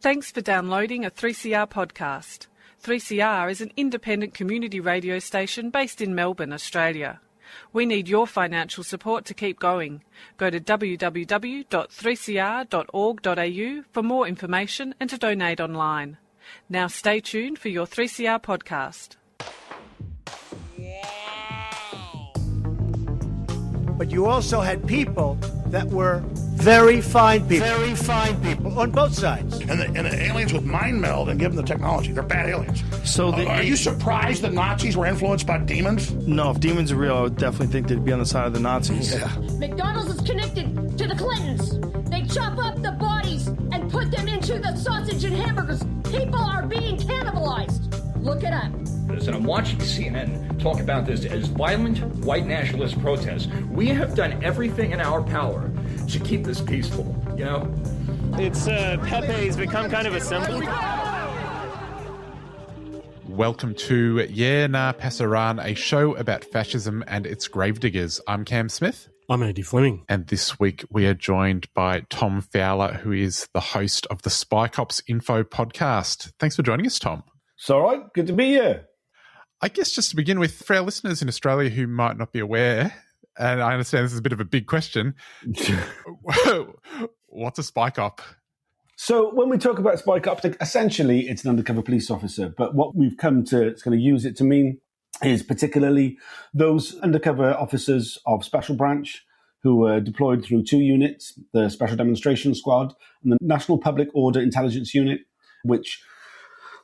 Thanks for downloading a 3CR podcast. 3CR is an independent community radio station based in Melbourne, Australia. We need your financial support to keep going. Go to www.3cr.org.au for more information and to donate online. Now stay tuned for your 3CR podcast. But you also had people that were very fine people. Very fine people on both sides. And the aliens would mind meld and give them the technology. They're bad aliens. So are you surprised the Nazis were influenced by demons? No, if demons are real, I would definitely think they'd be on the side of the Nazis. Yeah. McDonald's is connected to the Clintons. They chop up the bodies and put them into the sausage and hamburgers. People are being cannibalized. Look it up. And I'm watching CNN talk about this as violent white nationalist protests. We have done everything in our power to keep this peaceful, you know? It's Pepe's become kind of a symbol. Welcome to Yeah Nah Pasaran, a show about fascism and its gravediggers. I'm Cam Smith. I'm Andy Fleming. And this week we are joined by Tom Fowler, who is the host of the Spycops Info Podcast. Thanks for joining us, Tom. It's all right. Good to be here. I guess just to begin with, for our listeners in Australia who might not be aware, and I understand this is a bit of a big question, what's a Spycop? So when we talk about Spycops, essentially it's an undercover police officer. But what we've come to kind of use it to mean is particularly those undercover officers of Special Branch who were deployed through two units, the Special Demonstration Squad and the National Public Order Intelligence Unit, which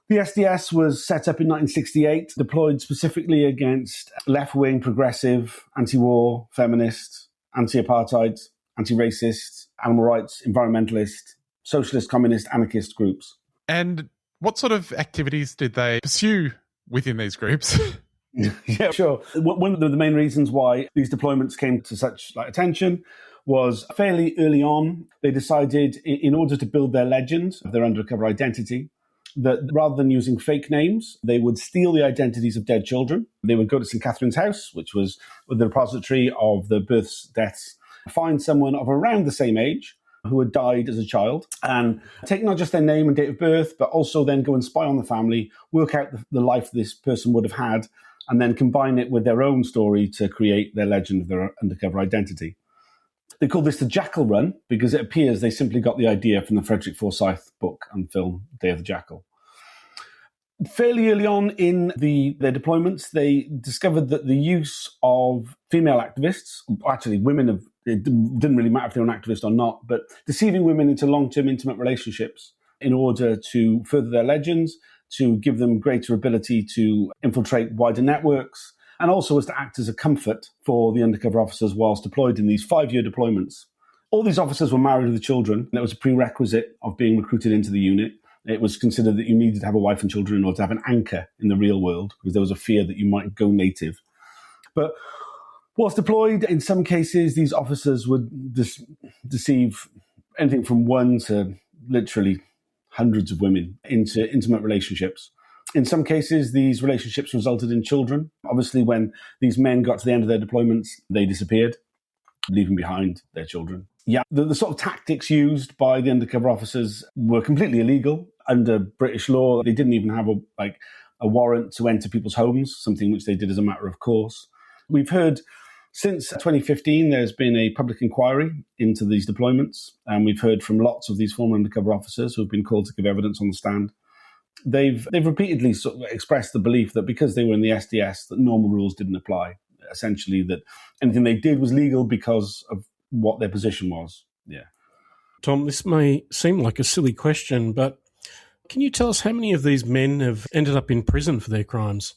the SDS was set up in 1968, deployed specifically against left-wing, progressive, anti-war, feminist, anti-apartheid, anti-racist, animal rights, environmentalist, socialist, communist, anarchist groups. And what sort of activities did they pursue within these groups? Yeah, sure. One of the main reasons why these deployments came to such attention was fairly early on, they decided in order to build their legend, their undercover identity, that rather than using fake names, they would steal the identities of dead children. They would go to St. Catherine's House, which was the repository of the births, deaths, find someone of around the same age who had died as a child, and take not just their name and date of birth, but also then go and spy on the family, work out the life this person would have had, and then combine it with their own story to create their legend of their undercover identity. They call this the Jackal Run because it appears they simply got the idea from the Frederick Forsyth book and film Day of the Jackal. Fairly early on in their deployments, they discovered that the use of female activists, actually women, it didn't really matter if they were an activist or not, but deceiving women into long-term intimate relationships in order to further their legends, to give them greater ability to infiltrate wider networks, and also as to act as a comfort for the undercover officers whilst deployed in these 5-year deployments. All these officers were married with children. That was a prerequisite of being recruited into the unit. It was considered that you needed to have a wife and children in order to have an anchor in the real world because there was a fear that you might go native. But whilst deployed, in some cases, these officers would deceive anything from one to literally hundreds of women into intimate relationships. In some cases, these relationships resulted in children. Obviously, when these men got to the end of their deployments, they disappeared, leaving behind their children. Yeah, the sort of tactics used by the undercover officers were completely illegal under British law. They didn't even have a warrant to enter people's homes, something which they did as a matter of course. We've heard since 2015, there's been a public inquiry into these deployments, and we've heard from lots of these former undercover officers who have been called to give evidence on the stand. They've repeatedly sort of expressed the belief that because they were in the SDS, that normal rules didn't apply. Essentially, that anything they did was legal because of what their position was. Yeah. Tom, this may seem like a silly question, but can you tell us how many of these men have ended up in prison for their crimes?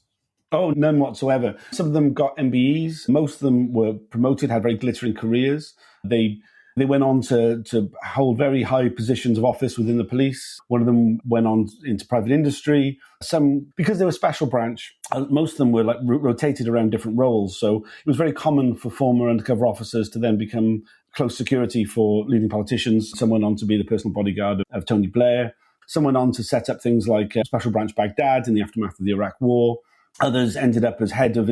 Oh, none whatsoever. Some of them got MBEs. Most of them were promoted, had very glittering careers. They went on to hold very high positions of office within the police. One of them went on into private industry. Some, because they were Special Branch, most of them were rotated around different roles. So it was very common for former undercover officers to then become close security for leading politicians. Some went on to be the personal bodyguard of Tony Blair. Some went on to set up things like Special Branch Baghdad in the aftermath of the Iraq War. Others ended up as head of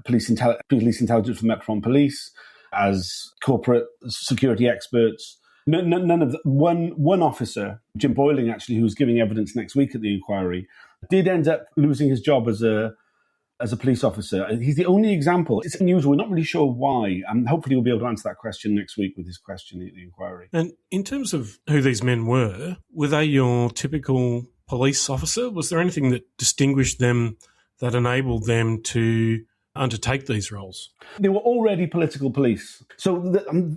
police intelligence for the Metropolitan Police, as corporate security experts. None of one officer, Jim Boyling, actually, who's giving evidence next week at the inquiry, did end up losing his job as a police officer. He's the only example. It's unusual. We're not really sure why. And hopefully we'll be able to answer that question next week with his question at the inquiry. And in terms of who these men were they your typical police officer? Was there anything that distinguished them, that enabled them to undertake these roles? They were already political police. So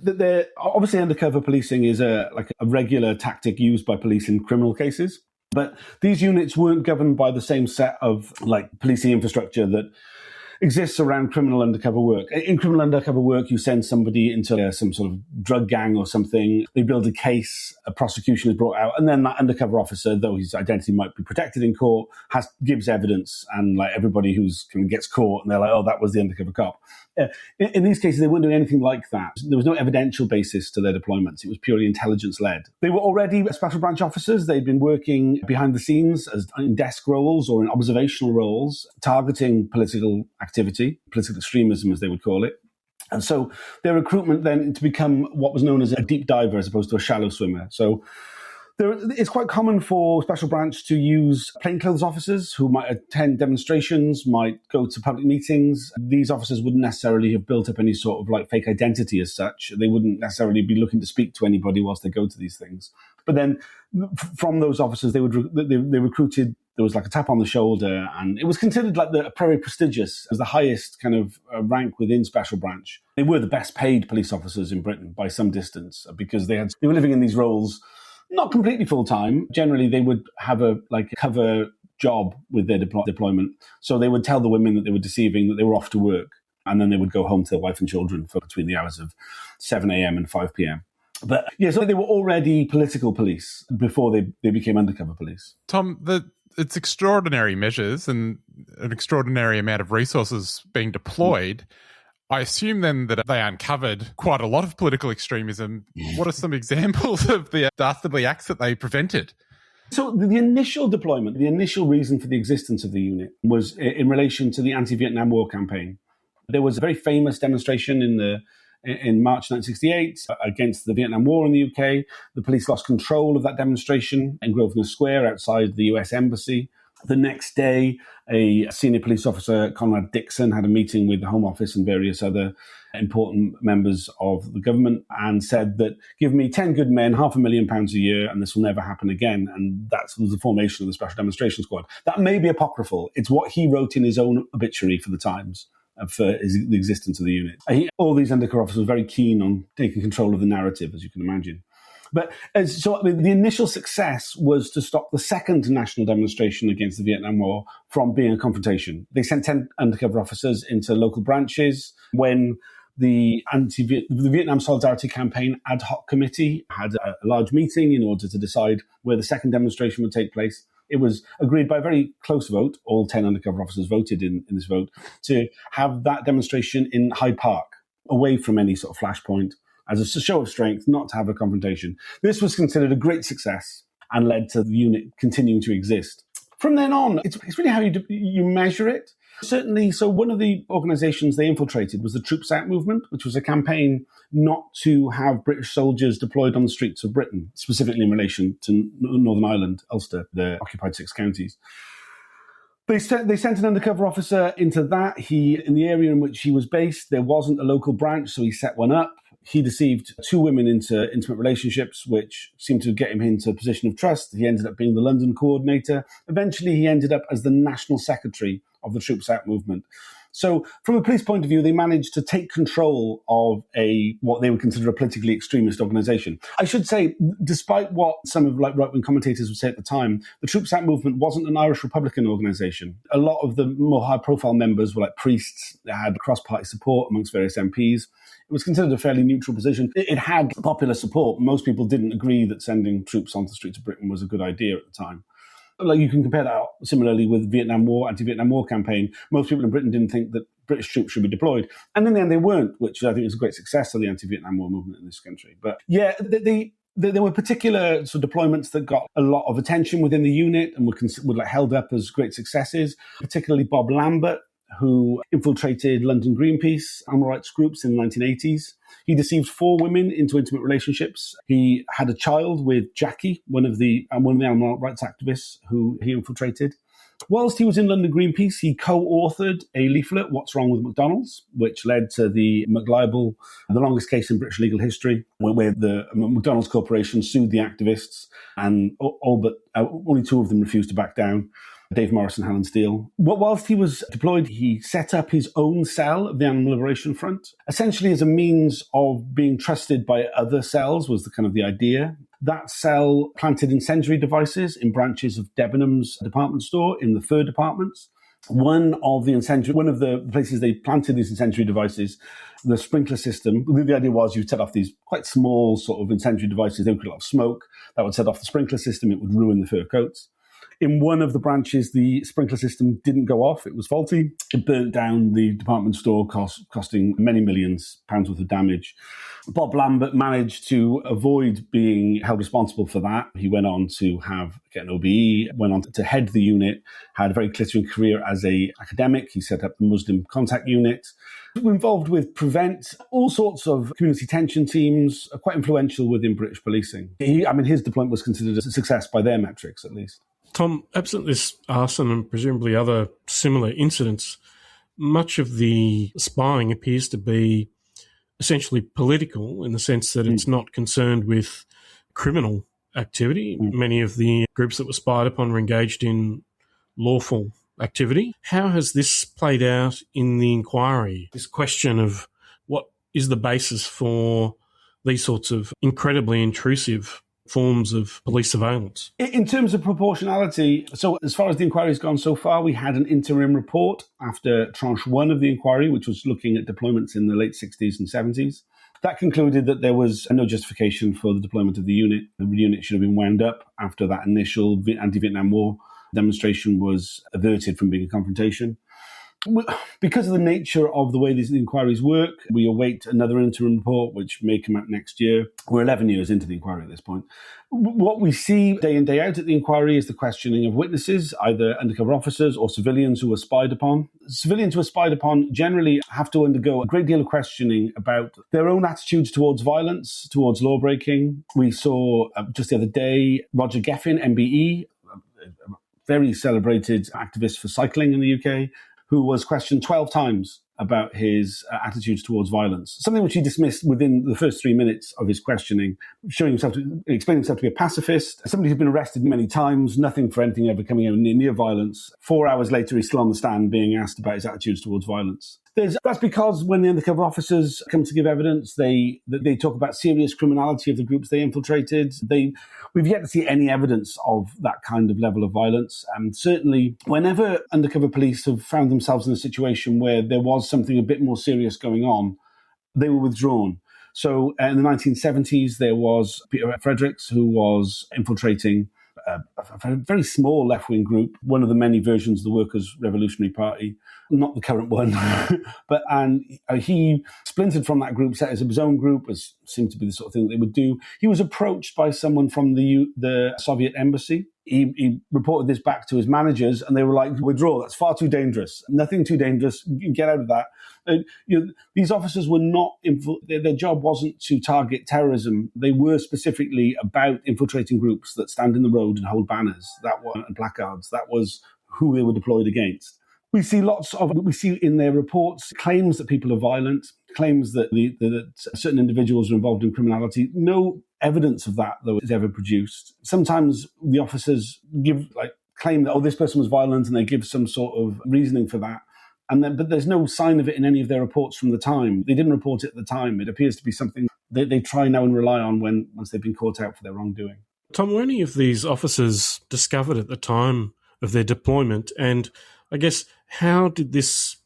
they're obviously undercover policing is a regular tactic used by police in criminal cases. But these units weren't governed by the same set of policing infrastructure that exists around criminal undercover work. In criminal undercover work, you send somebody into some sort of drug gang or something, they build a case, a prosecution is brought out, and then that undercover officer, though his identity might be protected in court, gives evidence, and everybody who's gets caught, and they're like, oh, that was the undercover cop. In these cases, they weren't doing anything like that. There was no evidential basis to their deployments. It was purely intelligence-led. They were already special branch officers. They'd been working behind the scenes in desk roles or in observational roles, targeting political activity, political extremism, as they would call it. And so their recruitment then to become what was known as a deep diver as opposed to a shallow swimmer. So it's quite common for Special Branch to use plainclothes officers who might attend demonstrations, might go to public meetings. These officers wouldn't necessarily have built up any sort of fake identity as such. They wouldn't necessarily be looking to speak to anybody whilst they go to these things. But then from those officers, they recruited. There was a tap on the shoulder, and it was considered very prestigious. It was the highest kind of rank within Special Branch. They were the best paid police officers in Britain by some distance because they were living in these roles. Not completely full-time. Generally, they would have a cover job with their deployment. So they would tell the women that they were deceiving, that they were off to work, and then they would go home to their wife and children for between the hours of 7 a.m. and 5 p.m. But yeah, so they were already political police before they became undercover police. Tom, it's extraordinary measures and an extraordinary amount of resources being deployed. I assume then that they uncovered quite a lot of political extremism. What are some examples of the dastardly acts that they prevented? So the initial deployment, the initial reason for the existence of the unit was in relation to the anti-Vietnam War campaign. There was a very famous demonstration in March 1968 against the Vietnam War in the UK. The police lost control of that demonstration in Grosvenor Square outside the US Embassy. The next day, a senior police officer, Conrad Dixon, had a meeting with the Home Office and various other important members of the government and said that, give me 10 good men, £500,000 a year, and this will never happen again. And that was the formation of the Special Demonstration Squad. That may be apocryphal. It's what he wrote in his own obituary for the Times for the existence of the unit. All these undercover officers were very keen on taking control of the narrative, as you can imagine. But the initial success was to stop the second national demonstration against the Vietnam War from being a confrontation. They sent 10 undercover officers into local branches. When the Vietnam Solidarity Campaign ad hoc committee had a large meeting in order to decide where the second demonstration would take place, it was agreed by a very close vote, all 10 undercover officers voted in this vote, to have that demonstration in Hyde Park, away from any sort of flashpoint, as a show of strength, not to have a confrontation. This was considered a great success and led to the unit continuing to exist. From then on, it's really how you measure it. Certainly, so one of the organisations they infiltrated was the Troops Out movement, which was a campaign not to have British soldiers deployed on the streets of Britain, specifically in relation to Northern Ireland, Ulster, the occupied 6 counties. They sent an undercover officer into that. In the area in which he was based, there wasn't a local branch, so he set one up. He deceived 2 women into intimate relationships, which seemed to get him into a position of trust. He ended up being the London coordinator. Eventually, he ended up as the national secretary of the Troops Out movement. So from a police point of view, they managed to take control of what they would consider a politically extremist organisation. I should say, despite what some of right-wing commentators would say at the time, the Troops Out movement wasn't an Irish Republican organisation. A lot of the more high-profile members were priests. They had cross-party support amongst various MPs. It was considered a fairly neutral position. It had popular support. Most people didn't agree that sending troops onto the streets of Britain was a good idea at the time. You can compare that similarly with Vietnam War, anti-Vietnam War campaign. Most people in Britain didn't think that British troops should be deployed. And in the end, they weren't, which I think is a great success of the anti-Vietnam War movement in this country. But yeah, there were particular sort of deployments that got a lot of attention within the unit and were held up as great successes, particularly Bob Lambert, who infiltrated London Greenpeace, animal rights groups in the 1980s. He deceived 4 women into intimate relationships. He had a child with Jackie, one of the animal rights activists who he infiltrated. Whilst he was in London Greenpeace, he co-authored a leaflet, What's Wrong with McDonald's, which led to the McLibel, the longest case in British legal history, where the McDonald's Corporation sued the activists, and only 2 of them refused to back down, Dave Morris and Helen Steele. Whilst he was deployed, he set up his own cell of the Animal Liberation Front, essentially as a means of being trusted by other cells was the idea. That cell planted incendiary devices in branches of Debenhams department store in the fur departments. One of the places they planted these incendiary devices, the sprinkler system, the idea was you set off these quite small sort of incendiary devices, they would create a lot of smoke, that would set off the sprinkler system, it would ruin the fur coats. In one of the branches, the sprinkler system didn't go off. It was faulty. It burnt down the department store, costing many millions pounds worth of damage. Bob Lambert managed to avoid being held responsible for that. He went on to get an OBE, went on to head the unit, had a very glittering career as an academic. He set up the Muslim Contact Unit. He was involved with Prevent, all sorts of community tension teams, quite influential within British policing. His deployment was considered a success by their metrics, at least. Tom, absent this arson and presumably other similar incidents, much of the spying appears to be essentially political in the sense that it's not concerned with criminal activity. Many of the groups that were spied upon were engaged in lawful activity. How has this played out in the inquiry? This question of what is the basis for these sorts of incredibly intrusive forms of police surveillance? In terms of proportionality, so as far as the inquiry has gone so far, we had an interim report after tranche 1 of the inquiry, which was looking at deployments in the late 60s and 70s. That concluded that there was no justification for the deployment of the unit. The unit should have been wound up after that initial anti-Vietnam War demonstration was averted from being a confrontation. Because of the nature of the way these inquiries work, we await another interim report, which may come out next year. We're 11 years into the inquiry at this point. What we see day in, day out at the inquiry is the questioning of witnesses, either undercover officers or civilians who are spied upon. Civilians who are spied upon generally have to undergo a great deal of questioning about their own attitudes towards violence, towards law breaking. We saw just the other day Roger Geffin, MBE, a very celebrated activist for cycling in the UK, who was questioned 12 times about his attitudes towards violence, something which he dismissed within the first 3 minutes of his questioning, explaining himself to be a pacifist, somebody who's been arrested many times, nothing for anything ever coming near violence. 4 hours later, he's still on the stand being asked about his attitudes towards violence. That's because when the undercover officers come to give evidence, they talk about serious criminality of the groups they infiltrated. We've yet to see any evidence of that kind of level of violence. And certainly, whenever undercover police have found themselves in a situation where there was something a bit more serious going on, they were withdrawn. So in the 1970s, there was Peter Fredericks, who was infiltrating a very small left-wing group, one of the many versions of the Workers' Revolutionary Party, not the current one, and he splintered from that group, set up his own group, as seemed to be the sort of thing that they would do. He was approached by someone from the Soviet embassy. He reported this back to his managers, and they were like, withdraw, that's far too dangerous. Nothing too dangerous, get out of that. These officers were not, their job wasn't to target terrorism. They were specifically about infiltrating groups that stand in the road and hold banners and placards. That was who they were deployed against. We see in their reports claims that people are violent, claims that certain individuals are involved in criminality. No evidence of that, though, is ever produced. Sometimes the officers claim that, this person was violent, and they give some sort of reasoning for that. But there's no sign of it in any of their reports from the time. They didn't report it at the time. It appears to be something that they try now and rely on once they've been caught out for their wrongdoing. Tom, were any of these officers discovered at the time of their deployment? And I guess, how did this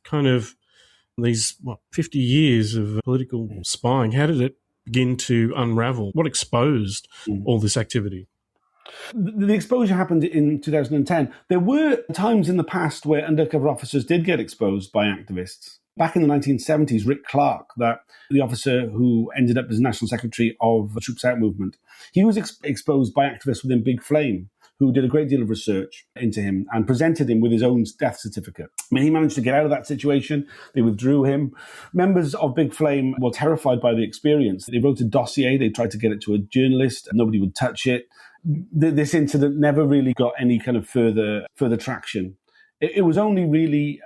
these 50 years of political spying, how did it begin to unravel? What exposed all this activity? The exposure happened in 2010. There were times in the past where undercover officers did get exposed by activists. Back in the 1970s, Rick Clark, the officer who ended up as National Secretary of the Troops Out movement, he was exposed by activists within Big Flame, who did a great deal of research into him and presented him with his own death certificate. I mean, he managed to get out of that situation. They withdrew him. Members of Big Flame were terrified by the experience. They wrote a dossier. They tried to get it to a journalist. Nobody would touch it. This incident never really got any kind of further traction. It was only really...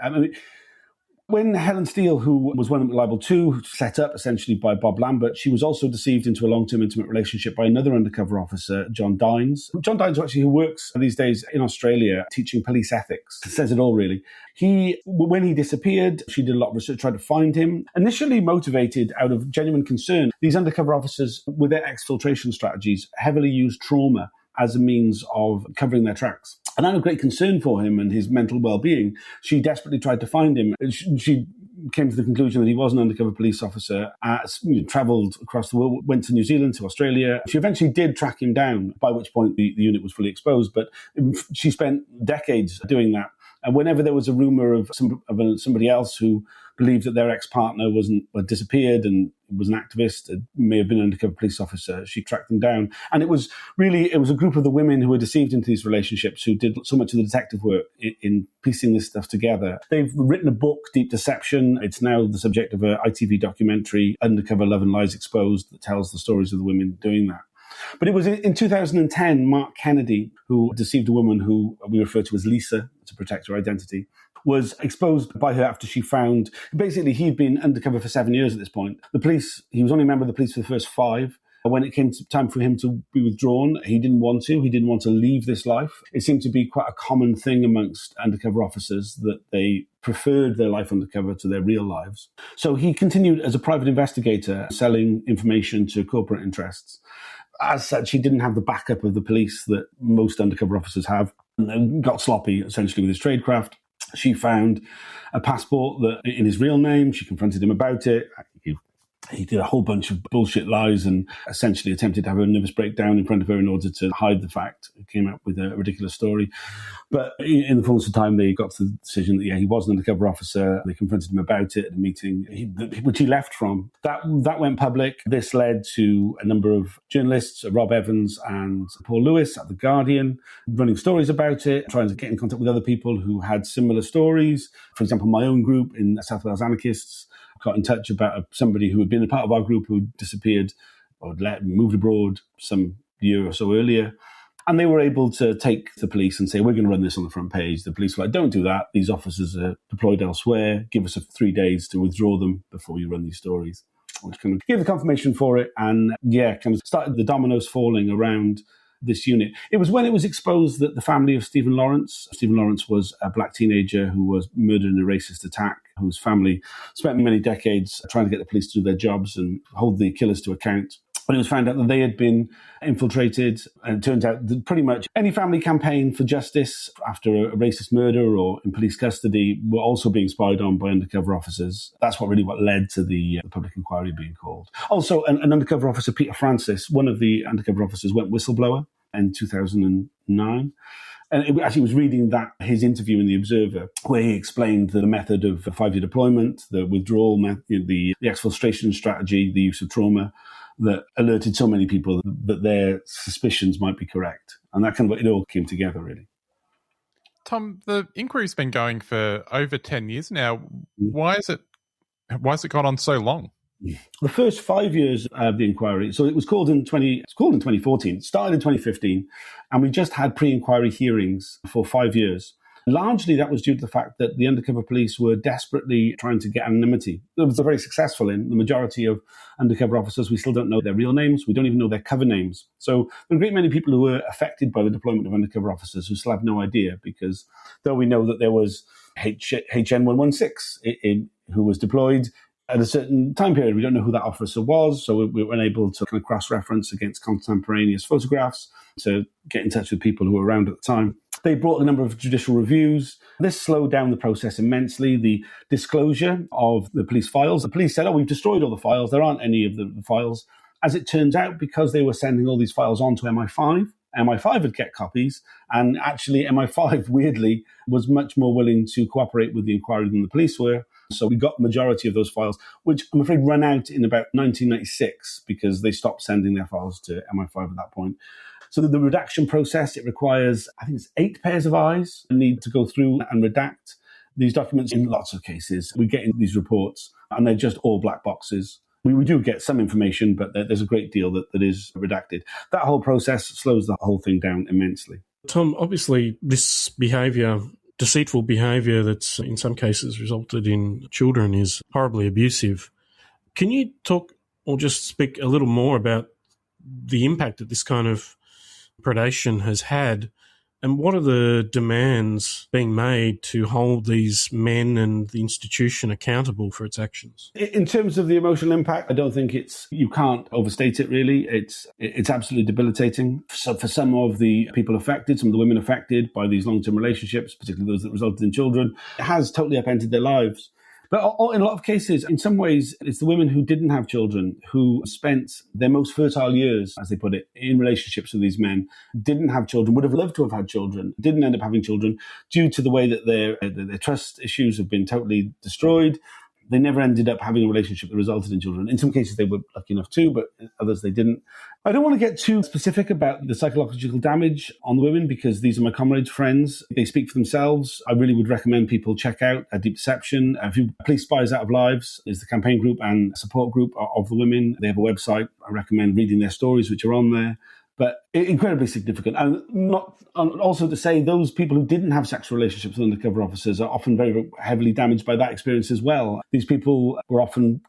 when Helen Steele, who was one of Libel 2, set up essentially by Bob Lambert, she was also deceived into a long-term intimate relationship by another undercover officer, John Dines. John Dines, actually, who works these days in Australia teaching police ethics. It says it all, really. When he disappeared, she did a lot of research, tried to find him. Initially motivated out of genuine concern, these undercover officers, with their exfiltration strategies, heavily used trauma as a means of covering their tracks. And out of great concern for him and his mental well-being, she desperately tried to find him. She came to the conclusion that he was an undercover police officer, travelled across the world, went to New Zealand, to Australia. She eventually did track him down, by which point the unit was fully exposed, but she spent decades doing that. And whenever there was a rumour of somebody else who believed that their ex-partner disappeared and was an activist, may have been an undercover police officer, she tracked them down. And it was a group of the women who were deceived into these relationships who did so much of the detective work in piecing this stuff together. They've written a book, Deep Deception. It's now the subject of an ITV documentary, Undercover Love and Lies Exposed, that tells the stories of the women doing that. But it was in 2010, Mark Kennedy, who deceived a woman who we refer to as Lisa to protect her identity, was exposed by her after she found... Basically, he'd been undercover for 7 years at this point. He was only a member of the police for the first 5. When it came to time for him to be withdrawn, he didn't want to. He didn't want to leave this life. It seemed to be quite a common thing amongst undercover officers that they preferred their life undercover to their real lives. So he continued as a private investigator, selling information to corporate interests. As such, he didn't have the backup of the police that most undercover officers have, and got sloppy, essentially, with his tradecraft. She found a passport that in his real name. She confronted him about it. He did a whole bunch of bullshit lies and essentially attempted to have a nervous breakdown in front of her in order to hide the fact. He came up with a ridiculous story. But in the fullness of time, they got to the decision that, he was an undercover officer. They confronted him about it at a meeting, which he left from. That went public. This led to a number of journalists, Rob Evans and Paul Lewis at The Guardian, running stories about it, trying to get in contact with other people who had similar stories. For example, my own group in South Wales Anarchists got in touch about somebody who had been a part of our group who disappeared or moved abroad some year or so earlier. And they were able to take the police and say, we're going to run this on the front page. The police were like, don't do that. These officers are deployed elsewhere. Give us 3 days to withdraw them before you run these stories. Which kind of gave the confirmation for it and, kind of started the dominoes falling around this unit. It was when it was exposed that the family of Stephen Lawrence was a black teenager who was murdered in a racist attack, whose family spent many decades trying to get the police to do their jobs and hold the killers to account. When it was found out that they had been infiltrated, and it turns out that pretty much any family campaign for justice after a racist murder or in police custody were also being spied on by undercover officers. That's what led to the public inquiry being called. Also, an undercover officer, Peter Francis, one of the undercover officers, went whistleblower in 2009. And actually was reading his interview in The Observer, where he explained the method of 5-year deployment, the withdrawal, the exfiltration strategy, the use of trauma, that alerted so many people that their suspicions might be correct. And that kind of, it all came together, really. Tom, the inquiry's been going for over 10 years now. Why has it gone on so long? The first 5 years of the inquiry, so it was called in 2014, it started in 2015, and we just had pre-inquiry hearings for 5 years. Largely, that was due to the fact that the undercover police were desperately trying to get anonymity. It was very successful in the majority of undercover officers. We still don't know their real names. We don't even know their cover names. So there are a great many people who were affected by the deployment of undercover officers who still have no idea, because though we know that there was HN116 who was deployed at a certain time period, we don't know who that officer was, so we were unable to kind of cross-reference against contemporaneous photographs to get in touch with people who were around at the time. They brought a number of judicial reviews. This slowed down the process immensely. The disclosure of the police files. The police said, we've destroyed all the files. There aren't any of the files. As it turns out, because they were sending all these files on to MI5, MI5 would get copies. And actually, MI5, weirdly, was much more willing to cooperate with the inquiry than the police were. So we got the majority of those files, which I'm afraid ran out in about 1996 because they stopped sending their files to MI5 at that point. So the redaction process, it requires, I think it's 8 pairs of eyes need to go through and redact these documents. In lots of cases, we get in these reports and they're just all black boxes. We do get some information, but there's a great deal that is redacted. That whole process slows the whole thing down immensely. Tom, obviously this behaviour, deceitful behaviour that's in some cases resulted in children, is horribly abusive. Can you talk or just speak a little more about the impact that this kind of predation has had, and what are the demands being made to hold these men and the institution accountable for its actions? In terms of the emotional impact, I don't think you can't overstate it really. It's absolutely debilitating. So for some of the people affected, some of the women affected by these long-term relationships, particularly those that resulted in children, it has totally upended their lives. But in a lot of cases, in some ways, it's the women who didn't have children, who spent their most fertile years, as they put it, in relationships with these men, didn't have children, would have loved to have had children, didn't end up having children due to the way that their trust issues have been totally destroyed. They never ended up having a relationship that resulted in children. In some cases, they were lucky enough to, but others they didn't. I don't want to get too specific about the psychological damage on the women because these are my comrades, friends. They speak for themselves. I really would recommend people check out Deep Deception. Police Spies Out of Lives is the campaign group and support group of the women. They have a website. I recommend reading their stories, which are on there. But incredibly significant. And also to say those people who didn't have sexual relationships with undercover officers are often very, very heavily damaged by that experience as well. These people were often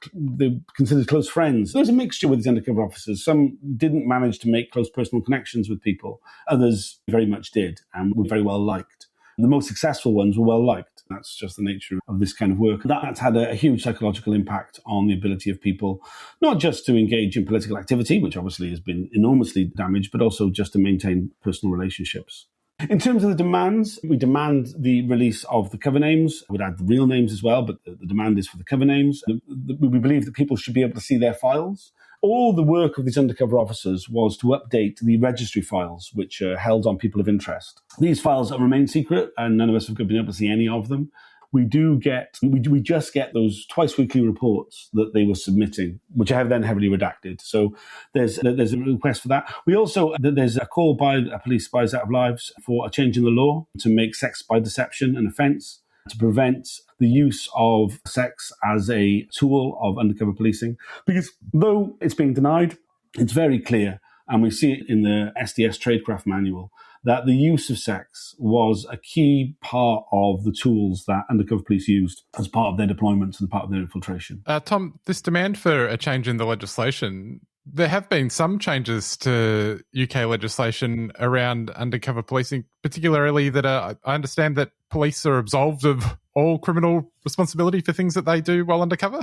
considered close friends. There was a mixture with these undercover officers. Some didn't manage to make close personal connections with people. Others very much did and were very well liked. And the most successful ones were well liked. That's just the nature of this kind of work. That's had a huge psychological impact on the ability of people, not just to engage in political activity, which obviously has been enormously damaged, but also just to maintain personal relationships. In terms of the demands, we demand the release of the cover names. We'd add the real names as well, but the demand is for the cover names. We believe that people should be able to see their files. All the work of these undercover officers was to update the registry files, which are held on people of interest. These files remain secret, and none of us have been able to see any of them. We just get those twice weekly reports that they were submitting, which I have then heavily redacted. So there's a request for that. There's a call by Police Spies Out of Lives for a change in the law to make sex by deception an offence, to prevent the use of sex as a tool of undercover policing. Because though it's being denied, it's very clear, and we see it in the SDS Tradecraft Manual, that the use of sex was a key part of the tools that undercover police used as part of their deployments and part of their infiltration. Tom, this demand for a change in the legislation, there have been some changes to UK legislation around undercover policing, particularly that I understand that police are absolved of all criminal responsibility for things that they do while undercover.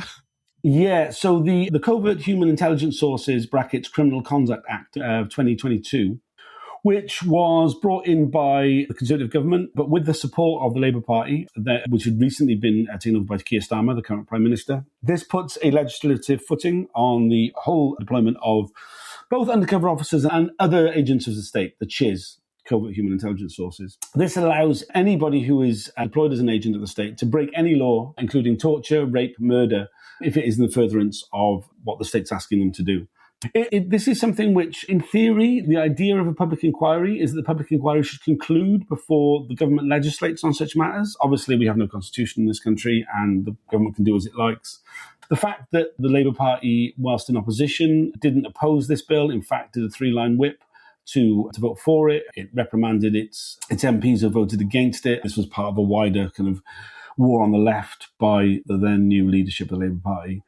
Yeah, so the Covert Human Intelligence Sources (Criminal Conduct Act of 2022, which was brought in by the Conservative government, but with the support of the Labour Party, which had recently been taken over by Keir Starmer, the current Prime Minister. This puts a legislative footing on the whole deployment of both undercover officers and other agents of the state, the CHIS, Covert Human Intelligence Sources. This allows anybody who is employed as an agent of the state to break any law, including torture, rape, murder, if it is in the furtherance of what the state's asking them to do. This is something which, in theory, the idea of a public inquiry is that the public inquiry should conclude before the government legislates on such matters. Obviously, we have no constitution in this country and the government can do as it likes. The fact that the Labour Party, whilst in opposition, didn't oppose this bill, in fact, did a 3-line whip to vote for it. It reprimanded its MPs who voted against it. This was part of a wider kind of war on the left by the then new leadership of the Labour Party.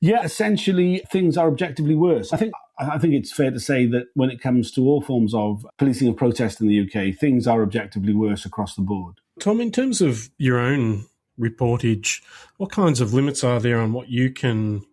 Yeah, essentially, things are objectively worse. I think it's fair to say that when it comes to all forms of policing of protest in the UK, things are objectively worse across the board. Tom, in terms of your own reportage, what kinds of limits are there on what you can...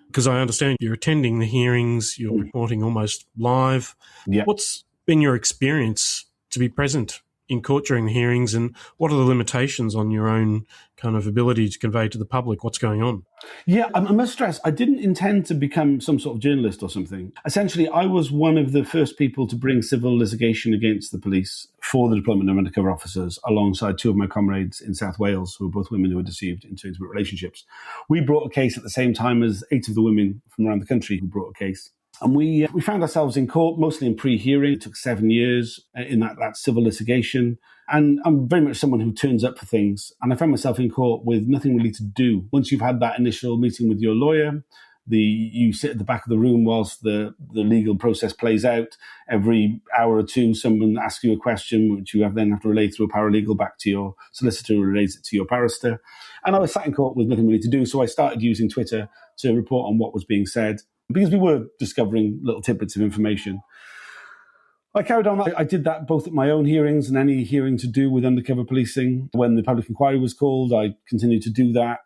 Because I understand you're attending the hearings, you're reporting almost live. Yeah. What's been your experience to be present in court during the hearings, and what are the limitations on your own kind of ability to convey to the public what's going on? Yeah, I must stress, I didn't intend to become some sort of journalist or something. Essentially, I was one of the first people to bring civil litigation against the police for the deployment of undercover officers, alongside 2 of my comrades in South Wales, who were both women who were deceived into intimate relationships. We brought a case at the same time as 8 of the women from around the country who brought a case. And we found ourselves in court, mostly in pre-hearing. It took 7 years in that civil litigation. And I'm very much someone who turns up for things. And I found myself in court with nothing really to do. Once you've had that initial meeting with your lawyer, you sit at the back of the room whilst the legal process plays out. Every hour or two, someone asks you a question, which you then have to relay through a paralegal back to your solicitor, who relays it to your barrister. And I was sat in court with nothing really to do, so I started using Twitter to report on what was being said, because we were discovering little tidbits of information. I carried on. I did that both at my own hearings and any hearing to do with undercover policing. When the public inquiry was called, I continued to do that.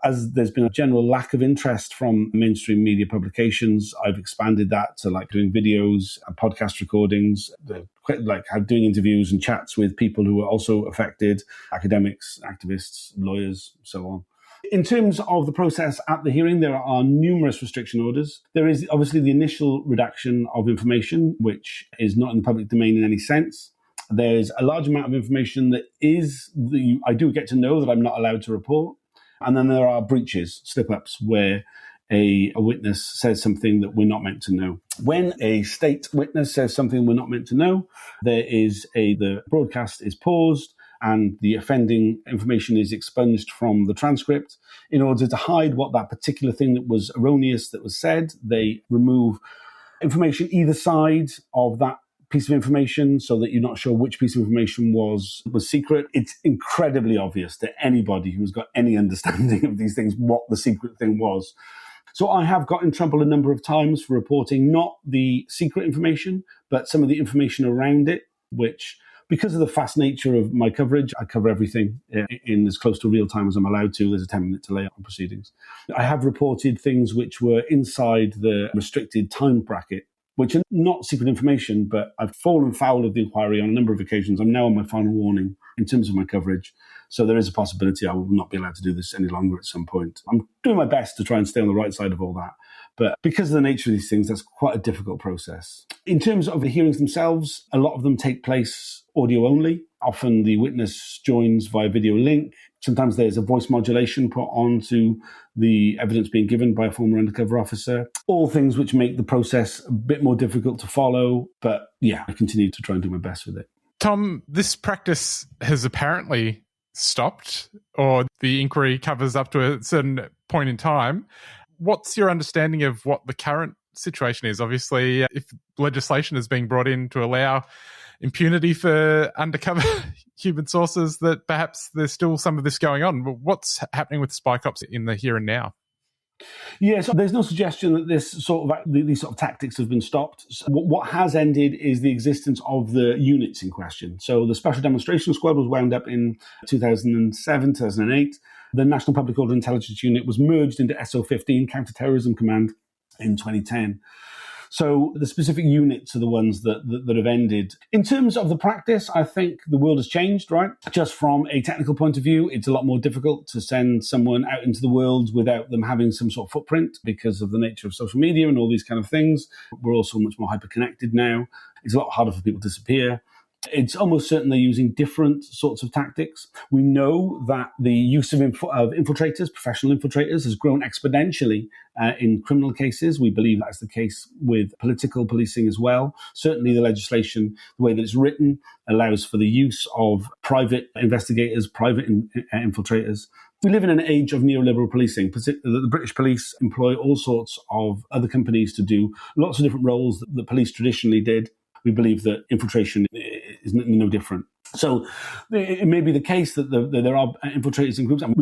As there's been a general lack of interest from mainstream media publications, I've expanded that to doing videos and podcast recordings, doing interviews and chats with people who are also affected, academics, activists, lawyers, so on. In terms of the process at the hearing, there are numerous restriction orders. There is obviously the initial redaction of information, which is not in the public domain in any sense. There's a large amount of information that I do get to know that I'm not allowed to report. And then there are breaches, slip-ups, where a witness says something that we're not meant to know. When a state witness says something we're not meant to know, the broadcast is paused, and the offending information is expunged from the transcript. In order to hide what that particular thing that was erroneous that was said, they remove information either side of that piece of information so that you're not sure which piece of information was secret. It's incredibly obvious to anybody who's got any understanding of these things what the secret thing was. So I have got in trouble a number of times for reporting not the secret information, but some of the information around it, which, because of the fast nature of my coverage, I cover everything in as close to real time as I'm allowed to. There's a 10-minute delay on proceedings. I have reported things which were inside the restricted time bracket, which are not secret information, but I've fallen foul of the inquiry on a number of occasions. I'm now on my final warning in terms of my coverage. So there is a possibility I will not be allowed to do this any longer at some point. I'm doing my best to try and stay on the right side of all that. But because of the nature of these things, that's quite a difficult process. In terms of the hearings themselves, a lot of them take place audio only. Often the witness joins via video link. Sometimes there's a voice modulation put onto the evidence being given by a former undercover officer. All things which make the process a bit more difficult to follow. But yeah, I continue to try and do my best with it. Tom, this practice has apparently stopped, or the inquiry covers up to a certain point in time. What's your understanding of what the current situation is? Obviously, if legislation is being brought in to allow impunity for undercover human sources, that perhaps there's still some of this going on. What's happening with Spycops in the here and now? Yeah, so there's no suggestion that these sort of tactics have been stopped. So what has ended is the existence of the units in question. So the Special Demonstration Squad was wound up in 2007, 2008. The National Public Order Intelligence Unit was merged into SO15, Counter-Terrorism Command, in 2010. So the specific units are the ones that have ended. In terms of the practice, I think the world has changed, right? Just from a technical point of view, it's a lot more difficult to send someone out into the world without them having some sort of footprint because of the nature of social media and all these kind of things. We're also much more hyper-connected now. It's a lot harder for people to disappear. It's almost certain they're using different sorts of tactics. We know that the use of infiltrators, professional infiltrators, has grown exponentially in criminal cases. We believe that's the case with political policing as well. Certainly the legislation, the way that it's written, allows for the use of private investigators, private infiltrators. We live in an age of neoliberal policing. The British police employ all sorts of other companies to do lots of different roles that the police traditionally did. We believe that infiltration is no different. So it may be the case that there are infiltrators in groups. And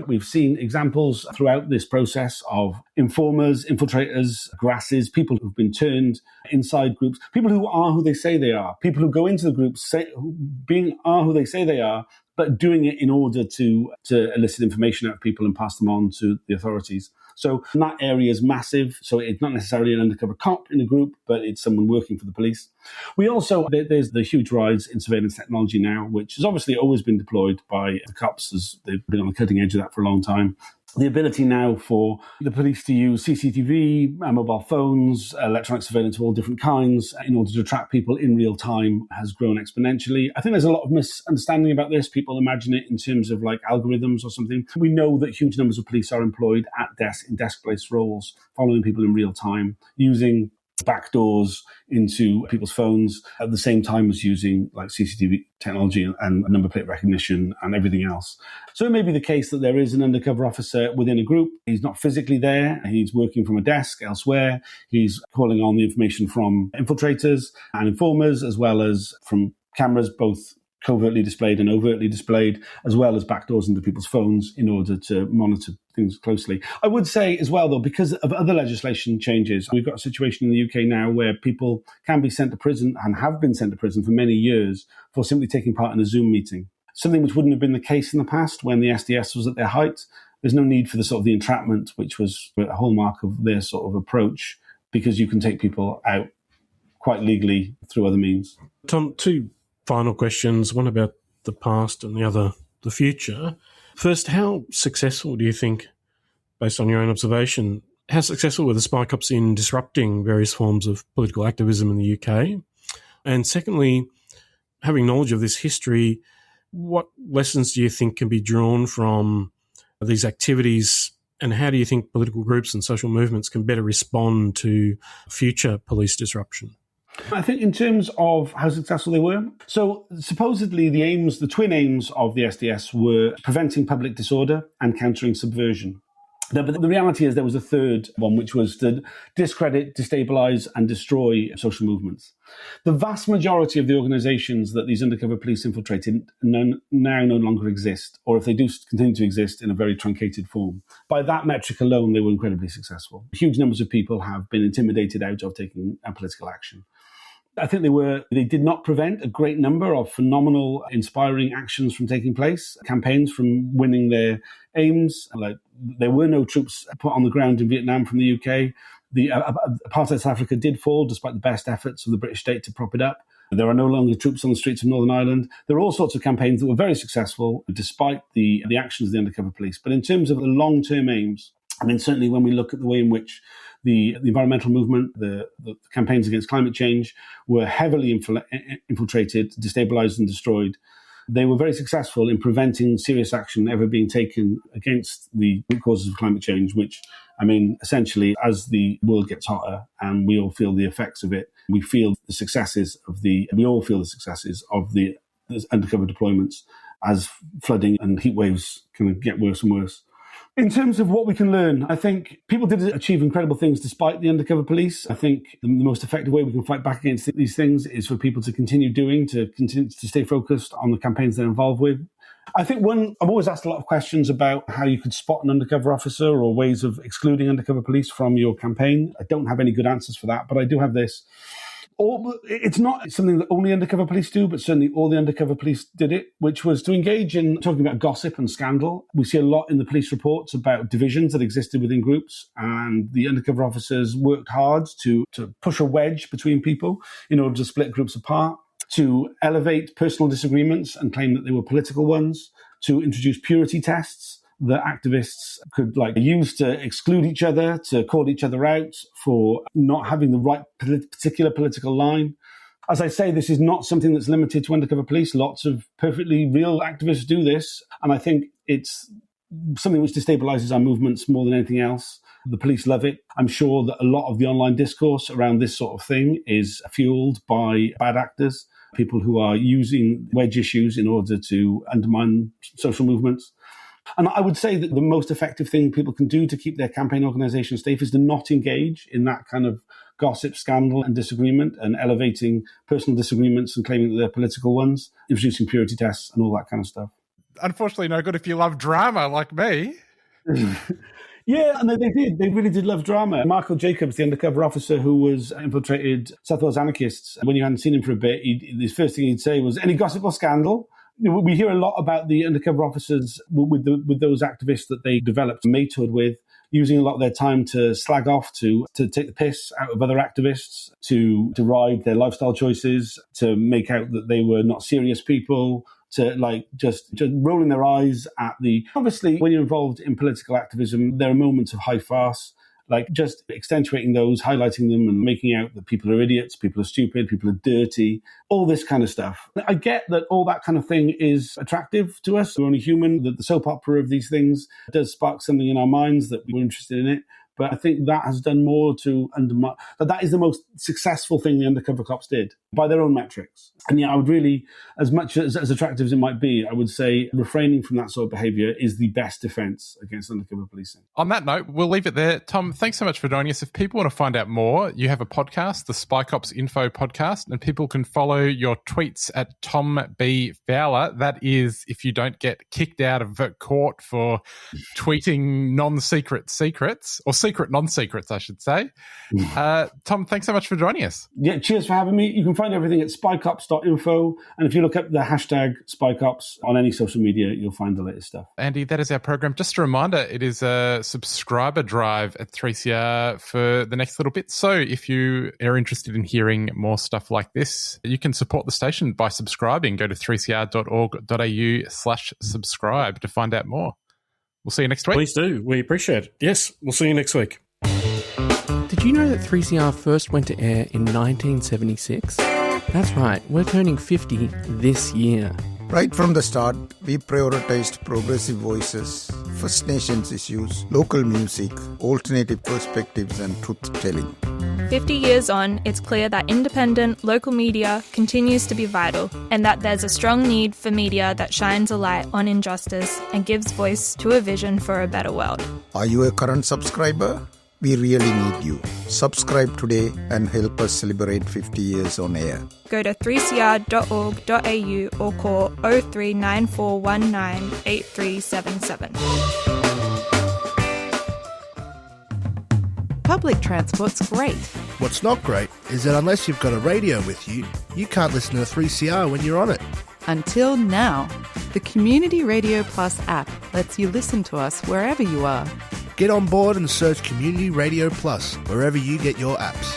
we've seen examples throughout this process of informers, infiltrators, grasses, people who've been turned inside groups, people who are who they say they are, people who go into the groups are who they say they are, but doing it in order to elicit information out of people and pass them on to the authorities. So that area is massive. So it's not necessarily an undercover cop in a group, but it's someone working for the police. There's the huge rise in surveillance technology now, which has obviously always been deployed by the cops, as they've been on the cutting edge of that for a long time. the ability now for the police to use CCTV, mobile phones, electronic surveillance of all different kinds in order to track people in real time has grown exponentially. I think there's a lot of misunderstanding about this. People imagine it in terms of like algorithms or something. We know that huge numbers of police are employed in desk-based roles, following people in real time, using backdoors into people's phones at the same time as using like CCTV technology and number plate recognition and everything else. So it may be the case that there is an undercover officer within a group. He's not physically there. He's working from a desk elsewhere. He's calling on the information from infiltrators and informers, as well as from cameras, both covertly displayed and overtly displayed, as well as backdoors into people's phones in order to monitor things closely. I would say as well, though, because of other legislation changes, we've got a situation in the UK now where people can be sent to prison and have been sent to prison for many years for simply taking part in a Zoom meeting. Something which wouldn't have been the case in the past when the SDS was at their height. There's no need for the sort of the entrapment, which was a hallmark of their sort of approach, because you can take people out quite legally through other means. Tom, two final questions, one about the past and the other the future. First, how successful do you think, based on your own observation, how successful were the Spycops in disrupting various forms of political activism in the UK? And secondly, having knowledge of this history, what lessons do you think can be drawn from these activities, and how do you think political groups and social movements can better respond to future police disruption? I think in terms of how successful they were, so supposedly the twin aims of the SDS were preventing public disorder and countering subversion. But the reality is there was a third one, which was to discredit, destabilise and destroy social movements. The vast majority of the organisations that these undercover police infiltrated now no longer exist, or if they do continue to exist, in a very truncated form. By that metric alone, they were incredibly successful. Huge numbers of people have been intimidated out of taking political action. I think they did not prevent a great number of phenomenal, inspiring actions from taking place, campaigns from winning their aims. Like, there were no troops put on the ground in Vietnam from the UK. The apartheid South Africa did fall, despite the best efforts of the British state to prop it up. There are no longer troops on the streets of Northern Ireland. There are all sorts of campaigns that were very successful, despite the actions of the undercover police. But in terms of the long-term aims, I mean, certainly when we look at the way in which the environmental movement, the campaigns against climate change were heavily infiltrated, destabilized and destroyed, they were very successful in preventing serious action ever being taken against the root causes of climate change, which, I mean, essentially, as the world gets hotter and we all feel the effects of it, we all feel the successes of the undercover deployments as flooding and heat waves kind of get worse and worse. In terms of what we can learn, I think people did achieve incredible things despite the undercover police. I think the most effective way we can fight back against these things is for people to continue to stay focused on the campaigns they're involved with. I think I've always asked a lot of questions about how you could spot an undercover officer or ways of excluding undercover police from your campaign. I don't have any good answers for that, but I do have this. It's not something that only undercover police do, but certainly all the undercover police did it, which was to engage in talking about gossip and scandal. We see a lot in the police reports about divisions that existed within groups, and the undercover officers worked hard to push a wedge between people in order to split groups apart, to elevate personal disagreements and claim that they were political ones, to introduce purity tests that activists could use to exclude each other, to call each other out for not having the right particular political line. As I say, this is not something that's limited to undercover police. Lots of perfectly real activists do this, and I think it's something which destabilizes our movements more than anything else. The police love it. I'm sure that a lot of the online discourse around this sort of thing is fueled by bad actors, people who are using wedge issues in order to undermine social movements. And I would say that the most effective thing people can do to keep their campaign organisation safe is to not engage in that kind of gossip, scandal and disagreement, and elevating personal disagreements and claiming that they're political ones, introducing purity tests and all that kind of stuff. Unfortunately, no good if you love drama like me. Yeah, and they did. They really did love drama. Michael Jacobs, the undercover officer who was infiltrated South Wales anarchists, when you hadn't seen him for a bit, his first thing he'd say was, "Any gossip or scandal?" We hear a lot about the undercover officers with those activists that they developed matehood with, using a lot of their time to slag off, to take the piss out of other activists, to deride their lifestyle choices, to make out that they were not serious people, to like just rolling their eyes at the... Obviously, when you're involved in political activism, there are moments of high farce, like just accentuating those, highlighting them and making out that people are idiots, people are stupid, people are dirty, all this kind of stuff. I get that all that kind of thing is attractive to us. We're only human. The soap opera of these things does spark something in our minds that we're interested in it. But I think that has done more to undermine... That is the most successful thing the Undercover Cops did, by their own metrics. And yeah, I would really, as much as attractive as it might be, I would say refraining from that sort of behaviour is the best defence against undercover policing. On that note, we'll leave it there. Tom, thanks so much for joining us. If people want to find out more, you have a podcast, the Spycops Info Podcast, and people can follow your tweets at Tom B. Fowler. That is, if you don't get kicked out of court for tweeting non-secret secrets, or secret non-secrets, I should say. Tom, thanks so much for joining us. Yeah, cheers for having me. You can find everything at spycops.info, and if you look up the hashtag Spycops on any social media, you'll find the latest stuff. Andy, that is our program. Just a reminder, it is a subscriber drive at 3CR for the next little bit. So if you are interested in hearing more stuff like this, you can support the station by subscribing. Go to 3cr.org.au/subscribe to find out more. We'll see you next week. Please do. We appreciate it. Yes, we'll see you next week. Did you know that 3CR first went to air in 1976? That's right, we're turning 50 this year. Right from the start, we prioritized progressive voices, First Nations issues, local music, alternative perspectives and truth-telling. 50 years on, it's clear that independent, local media continues to be vital, and that there's a strong need for media that shines a light on injustice and gives voice to a vision for a better world. Are you a current subscriber? We really need you. Subscribe today and help us celebrate 50 years on air. Go to 3cr.org.au or call 0394198377. Public transport's great. What's not great is that unless you've got a radio with you, you can't listen to 3CR when you're on it. Until now. The Community Radio Plus app lets you listen to us wherever you are. Get on board and search Community Radio Plus wherever you get your apps.